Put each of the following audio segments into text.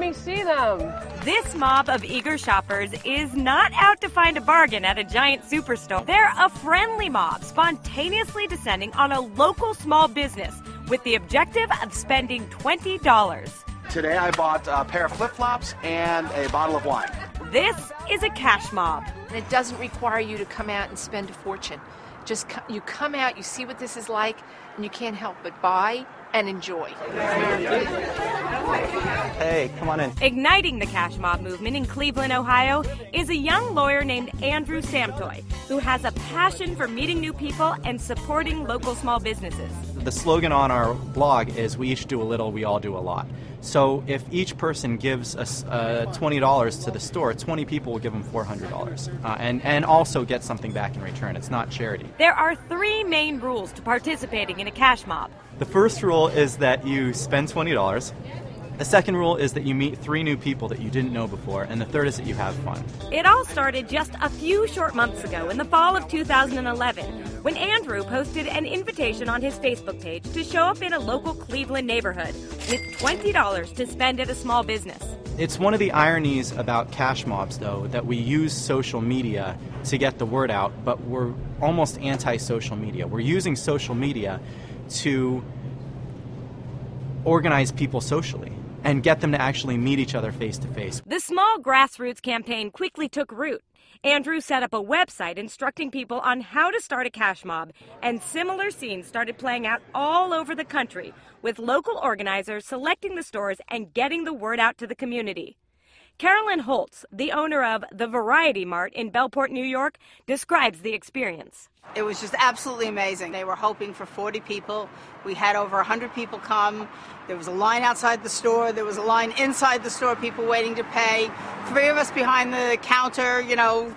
me see them. This mob of eager shoppers is not out to find a bargain at a giant superstore. They're a friendly mob, spontaneously descending on a local small business with the objective of spending $20. Today I bought a pair of flip-flops and a bottle of wine. This is a cash mob. And it doesn't require you to come out and spend a fortune. Just you come out, you see what this is like, and you can't help but buy and enjoy. Hey, come on in. Igniting the cash mob movement in Cleveland, Ohio, is a young lawyer named Andrew Samtoy, who has a passion for meeting new people and supporting local small businesses. The slogan on our blog is, we each do a little, we all do a lot. So if each person gives us $20 to the store, 20 people will give them $400 and also get something back in return. It's not charity. There are 3 main rules to participating in a cash mob. The first rule is that you spend $20. The second rule is that you meet 3 new people that you didn't know before, and the third is that you have fun. It all started just a few short months ago in the fall of 2011, when Andrew posted an invitation on his Facebook page to show up in a local Cleveland neighborhood with $20 to spend at a small business. It's one of the ironies about cash mobs, though, that we use social media to get the word out, but we're almost anti-social media. We're using social media to organize people socially and get them to actually meet each other face to face. The small grassroots campaign quickly took root. Andrew set up a website instructing people on how to start a cash mob, and similar scenes started playing out all over the country, with local organizers selecting the stores and getting the word out to the community. Carolyn Holtz, the owner of the Variety Mart in Bellport, New York, describes the experience. It was just absolutely amazing. They were hoping for 40 people. We had over 100 people come. There was a line outside the store. There was a line inside the store, people waiting to pay. 3 of us behind the counter,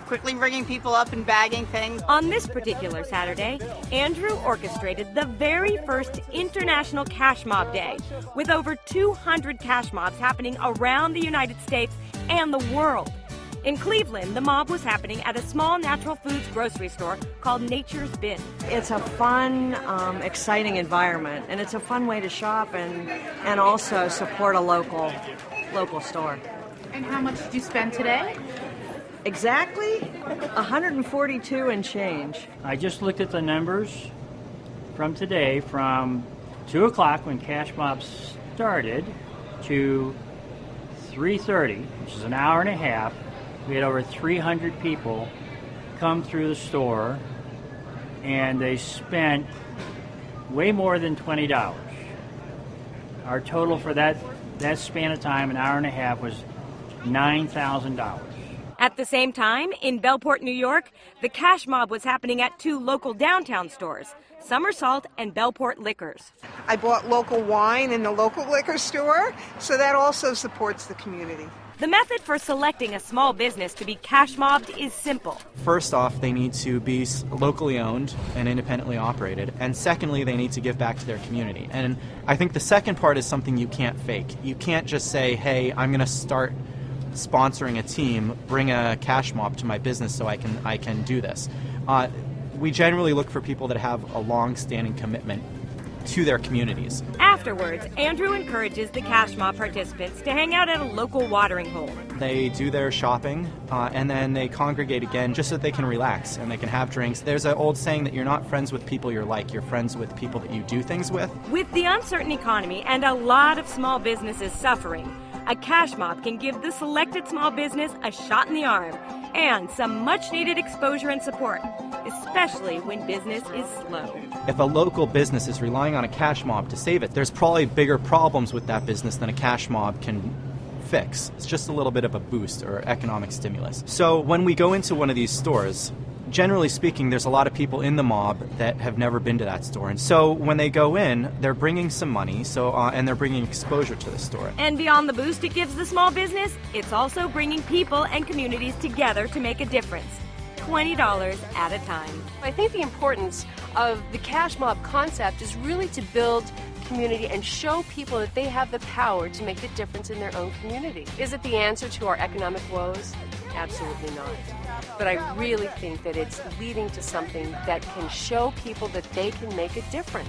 quickly ringing people up and bagging things. On this particular Saturday, Andrew orchestrated the very first International Cash Mob Day, with over 200 cash mobs happening around the United States and the world. In Cleveland, the mob was happening at a small natural foods grocery store called Nature's Bin. It's a fun, exciting environment, and it's a fun way to shop and also support a local store. And how much did you spend today? Exactly $142 and change. I just looked at the numbers from today, from 2 o'clock when cash mobs started to 3:30, which is an hour and a half. We had over 300 people come through the store, and they spent way more than $20. Our total for that span of time, an hour and a half, was $9,000. At the same time, in Bellport, New York, the cash mob was happening at 2 local downtown stores, Somersault and Bellport Liquors. I bought local wine in the local liquor store, so that also supports the community. The method for selecting a small business to be cash mobbed is simple. First off, they need to be locally owned and independently operated. And secondly, they need to give back to their community. And I think the second part is something you can't fake. You can't just say, hey, I'm going to start sponsoring a team, bring a cash mob to my business so I can do this. We generally look for people that have a long-standing commitment to their communities. Afterwards, Andrew encourages the cash mob participants to hang out at a local watering hole. They do their shopping, and then they congregate again just so that they can relax and they can have drinks. There's an old saying that you're not friends with people you're like, you're friends with people that you do things with. With the uncertain economy and a lot of small businesses suffering, a cash mob can give the selected small business a shot in the arm and some much-needed exposure and support, especially when business is slow. If a local business is relying on a cash mob to save it, there's probably bigger problems with that business than a cash mob can fix. It's just a little bit of a boost or economic stimulus. So when we go into one of these stores, generally speaking, there's a lot of people in the mob that have never been to that store. And so when they go in, they're bringing some money, and they're bringing exposure to the store. And beyond the boost it gives the small business, it's also bringing people and communities together to make a difference. $20 at a time. I think the importance of the cash mob concept is really to build community and show people that they have the power to make the difference in their own community. Is it the answer to our economic woes? Absolutely not. But I really think that it's leading to something that can show people that they can make a difference.